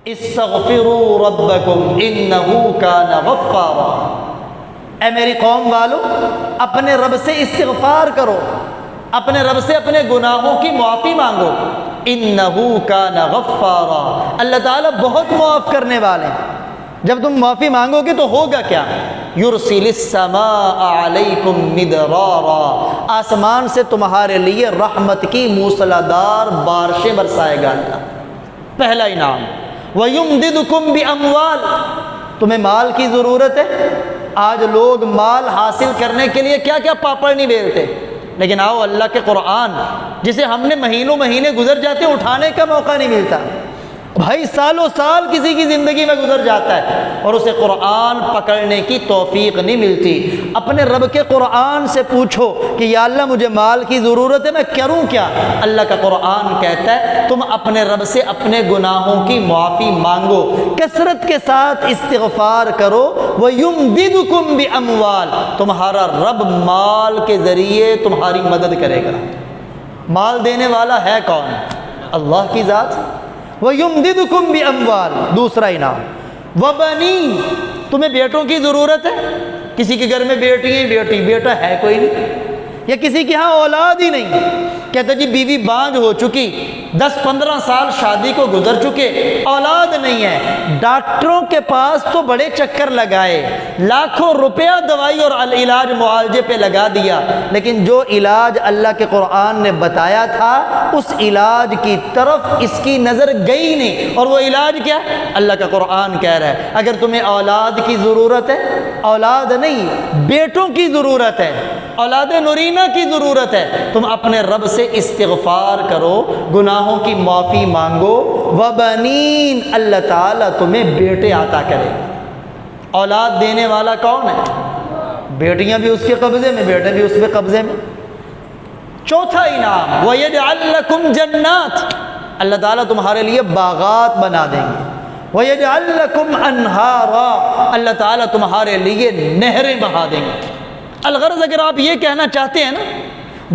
استغفروا ربکم انہ کان غفارا، اے میری قوم والو اپنے رب سے استغفار کرو، اپنے رب سے اپنے گناہوں کی معافی مانگو، انہ کان غفارا، اللہ تعالیٰ بہت معاف کرنے والے ہیں۔ جب تم معافی مانگو گے تو ہوگا کیا؟ یرسل السماء علیکم مدرارا، آسمان سے تمہارے لیے رحمت کی موسلادھار بارشیں برسائے گا اللہ، پہلا انعام۔ وَيُمْدِدُكُمْ بِأَمْوَالٍ، تمہیں مال کی ضرورت ہے، آج لوگ مال حاصل کرنے کے لیے کیا کیا پاپڑ نہیں بیلتے، لیکن آؤ اللہ کے قرآن جسے ہم نے مہینوں مہینے گزر جاتے اٹھانے کا موقع نہیں ملتا، بھائی سالوں سال کسی کی زندگی میں گزر جاتا ہے اور اسے قرآن پکڑنے کی توفیق نہیں ملتی۔ اپنے رب کے قرآن سے پوچھو کہ یا اللہ مجھے مال کی ضرورت ہے، میں کروں کیا؟ اللہ کا قرآن کہتا ہے تم اپنے رب سے اپنے گناہوں کی معافی مانگو، کثرت کے ساتھ استغفار کرو، وَيُمْدِدُكُمْ بِأَمْوَالٍ، تمہارا رب مال کے ذریعے تمہاری مدد کرے گا۔ مال دینے والا ہے کون؟ اللہ کی ذات۔ وَيُمْدِدُكُمْ بِأَمْوَالٍ، دوسرا انعام۔ وَبَنِينَ، تمہیں بیٹوں کی ضرورت ہے، کسی کے گھر میں بیٹی ہے، بیٹا ہے کوئی نہیں، یا کسی کے ہاں اولاد ہی نہیں، کہتا جی بیوی بانجھ ہو چکی، 10-15 سال شادی کو گزر چکے، اولاد نہیں ہے، ڈاکٹروں کے پاس تو بڑے چکر لگائے، لاکھوں روپیہ دوائی اور علاج معالجے پہ لگا دیا، لیکن جو علاج اللہ کے قرآن نے بتایا تھا اس علاج کی طرف اس کی نظر گئی نہیں، اور وہ علاج کیا؟ اللہ کا قرآن کہہ رہا ہے اگر تمہیں اولاد کی ضرورت ہے، اولاد نہیں بیٹوں کی ضرورت ہے، اولاد نورینہ کی ضرورت ہے، تم اپنے رب سے استغفار کرو، گناہوں کی معافی مانگو، وبنین، اللہ تعالیٰ تمہیں بیٹے عطا کرے گا۔ اولاد دینے والا کون ہے؟ بیٹیاں بھی اس کے قبضے میں، بیٹے بھی اس کے قبضے میں۔ چوتھا انعام، وَيَجْعَلْ لَكُمْ جَنَّاتٍ، اللہ تعالیٰ تمہارے لیے باغات بنا دیں گے، وَيَجْعَلْ لَكُمْ أَنْهَارًا، اللہ تعالیٰ تمہارے لیے نہریں بہا دیں گے۔ الغرض اگر آپ یہ کہنا چاہتے ہیں نا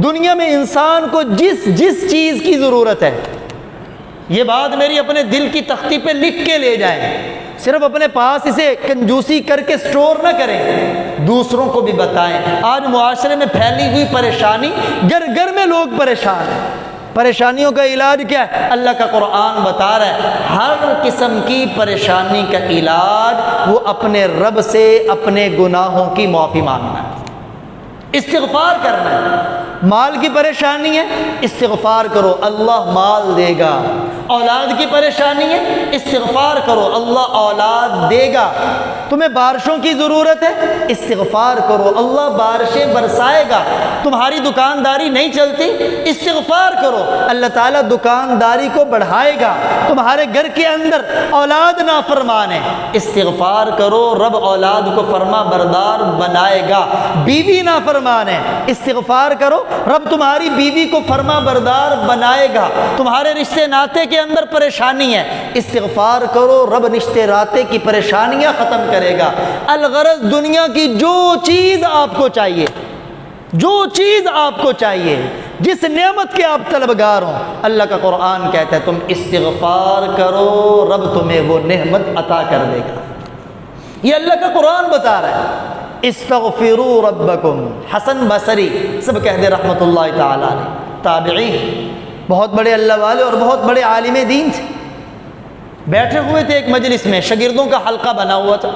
دنیا میں انسان کو جس چیز کی ضرورت ہے، یہ بات میری اپنے دل کی تختی پہ لکھ کے لے جائیں، صرف اپنے پاس اسے کنجوسی کر کے سٹور نہ کریں، دوسروں کو بھی بتائیں۔ آج معاشرے میں پھیلی ہوئی پریشانی، گھر گھر میں لوگ پریشان ہیں، پریشانیوں کا علاج کیا ہے؟ اللہ کا قرآن بتا رہا ہے ہر قسم کی پریشانی کا علاج وہ اپنے رب سے اپنے گناہوں کی معافی مانگنا ہے، استغفار کرنا ہے۔ مال کی پریشانی ہے، استغفار کرو، اللہ مال دے گا۔ اولاد کی پریشانی ہے، استغفار کرو، اللہ اولاد دے گا۔ تمہیں بارشوں کی ضرورت ہے، استغفار کرو، اللہ بارشیں برسائے گا۔ تمہاری دکانداری نہیں چلتی، استغفار کرو، اللہ تعالیٰ دکانداری کو بڑھائے گا۔ تمہارے گھر کے اندر اولاد نافرمان ہے، استغفار کرو، رب اولاد کو فرما بردار بنائے گا۔ بیوی نافرمان ہے، استغفار کرو، رب تمہاری بیوی کو فرما بردار بنائے گا۔ تمہارے رشتے ناتے کے اندر پریشانی ہے، استغفار کرو، رب رشتے ناتے کی پریشانیاں ختم کرے گا۔ الغرض دنیا کی جو چیز آپ کو چاہیے، جو چیز آپ کو چاہیے، جس نعمت کے آپ طلبگار ہوں، اللہ کا قرآن کہتا ہے تم استغفار کرو، رب تمہیں وہ نعمت عطا کر دے گا۔ یہ اللہ کا قرآن بتا رہا ہے۔ استغفروا ربکم، حسن بصری سب کہہ دے رحمت اللہ تعالیٰ علیہ، تابعی، بہت بڑے اللہ والے اور بہت بڑے عالم دین تھے، بیٹھے ہوئے تھے ایک مجلس میں، شاگردوں کا حلقہ بنا ہوا تھا۔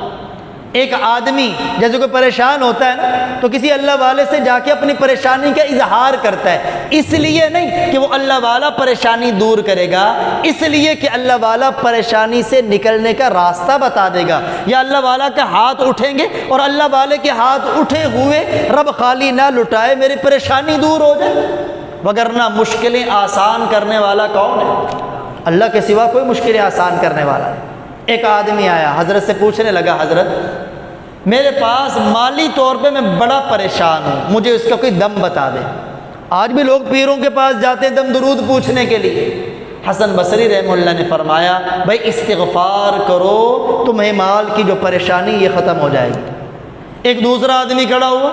ایک آدمی جیسے کوئی پریشان ہوتا ہے نا تو کسی اللہ والے سے جا کے اپنی پریشانی کا اظہار کرتا ہے، اس لیے نہیں کہ وہ اللہ والا پریشانی دور کرے گا، اس لیے کہ اللہ والا پریشانی سے نکلنے کا راستہ بتا دے گا، یا اللہ والا کا ہاتھ اٹھیں گے اور اللہ والے کے ہاتھ اٹھے ہوئے رب خالی نہ لٹائے میری پریشانی دور ہو جائے، وگرنہ مشکلیں آسان کرنے والا کون ہے؟ اللہ کے سوا کوئی مشکلیں آسان کرنے والا نہیں۔ ایک آدمی آیا، حضرت سے پوچھنے لگا، حضرت میرے پاس مالی طور پہ میں بڑا پریشان ہوں، مجھے اس کا کوئی دم بتا دیں۔ آج بھی لوگ پیروں کے پاس جاتے ہیں دم درود پوچھنے کے لیے۔ حسن بصری رحمہ اللہ نے فرمایا بھائی استغفار کرو، تمہیں مال کی جو پریشانی یہ ختم ہو جائے گی۔ ایک دوسرا آدمی کھڑا ہوا،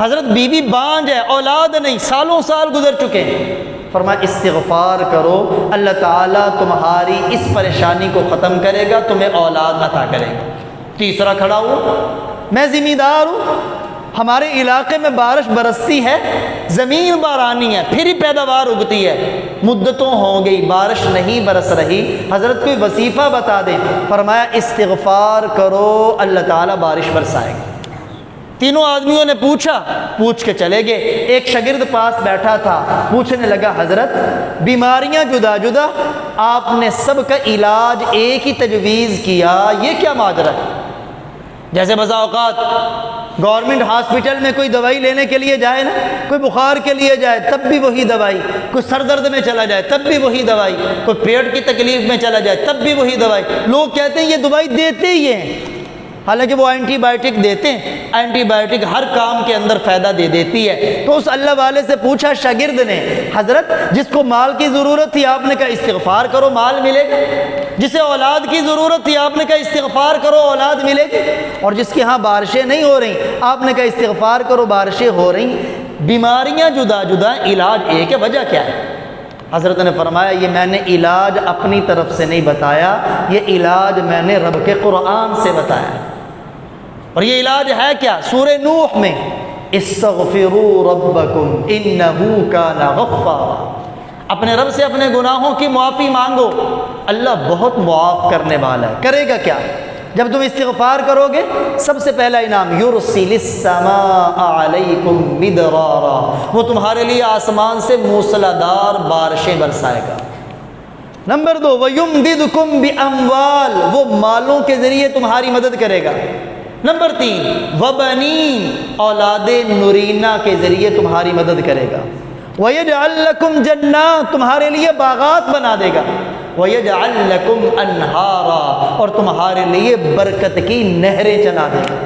حضرت بیوی بانجھ ہے، اولاد نہیں، سالوں سال گزر چکے ہیں۔ فرمایا استغفار کرو، اللہ تعالیٰ تمہاری اس پریشانی کو ختم کرے گا، تمہیں اولاد عطا کرے گا۔ تیسرا کھڑا ہوا، میں ذمہ دار ہوں، ہمارے علاقے میں بارش برستی ہے، زمین بارانی ہے، پھر ہی پیداوار اگتی ہے، مدتوں ہو گئی بارش نہیں برس رہی، حضرت کوئی وظیفہ بتا دیں۔ فرمایا استغفار کرو، اللہ تعالیٰ بارش برسائے گا۔ تینوں آدمیوں نے پوچھ کے چلے گئے۔ ایک شاگرد پاس بیٹھا تھا، پوچھنے لگا حضرت بیماریاں جدا جدا، آپ نے سب کا علاج ایک ہی تجویز کیا، یہ کیا ماجرا ہے؟ جیسے بسا اوقات گورنمنٹ ہاسپٹل میں کوئی دوائی لینے کے لیے جائے نا، کوئی بخار کے لیے جائے تب بھی وہی دوائی، کوئی سر درد میں چلا جائے تب بھی وہی دوائی، کوئی پیٹ کی تکلیف میں چلا جائے تب بھی وہی دوائی۔ لوگ کہتے ہیں یہ دوائی دیتے ہی ہیں، حالانکہ وہ اینٹی بائیوٹک دیتے ہیں، اینٹی بائیوٹک ہر کام کے اندر فائدہ دے دیتی ہے۔ تو اس اللہ والے سے پوچھا شاگرد نے، حضرت جس کو مال کی ضرورت تھی آپ نے کہا استغفار کرو مال ملے گا، جسے اولاد کی ضرورت تھی آپ نے کہا استغفار کرو اولاد ملے گی، اور جس کے ہاں بارشیں نہیں ہو رہی آپ نے کہا استغفار کرو بارشیں ہو رہی۔ بیماریاں جدا جدا، علاج ایک ہے، وجہ کیا ہے؟ حضرت نے فرمایا یہ میں نے علاج اپنی طرف سے نہیں بتایا، یہ علاج میں نے رب کے قرآن سے بتایا۔ اور یہ علاج ہے کیا؟ سورہ نوح میں استغفروا ربکم انہ کان غفارا، اپنے رب سے اپنے گناہوں کی معافی مانگو، اللہ بہت معاف کرنے والا ہے۔ کرے گا کیا؟ جب تم استغفار کرو گے سب سے پہلا انعام یرسل السماء علیکم مدرارا، وہ تمہارے لیے آسمان سے موسلادھار بارشیں برسائے گا۔ نمبر 2 وَيُمْدِدْكُمْ بِأَمْوَالٍ، وہ مالوں کے ذریعے تمہاری مدد کرے گا۔ نمبر 3 وَبَنِينَ، اولاد نرینہ کے ذریعے تمہاری مدد کرے گا۔ وَيَجْعَلْ لَكُمْ جَنَّاتٍ، تمہارے لیے باغات بنا دے گا۔ وَيَجْعَلْ لَكُمْ أَنْهَارًا، اور تمہارے لیے برکت کی نہریں چلا دے گا۔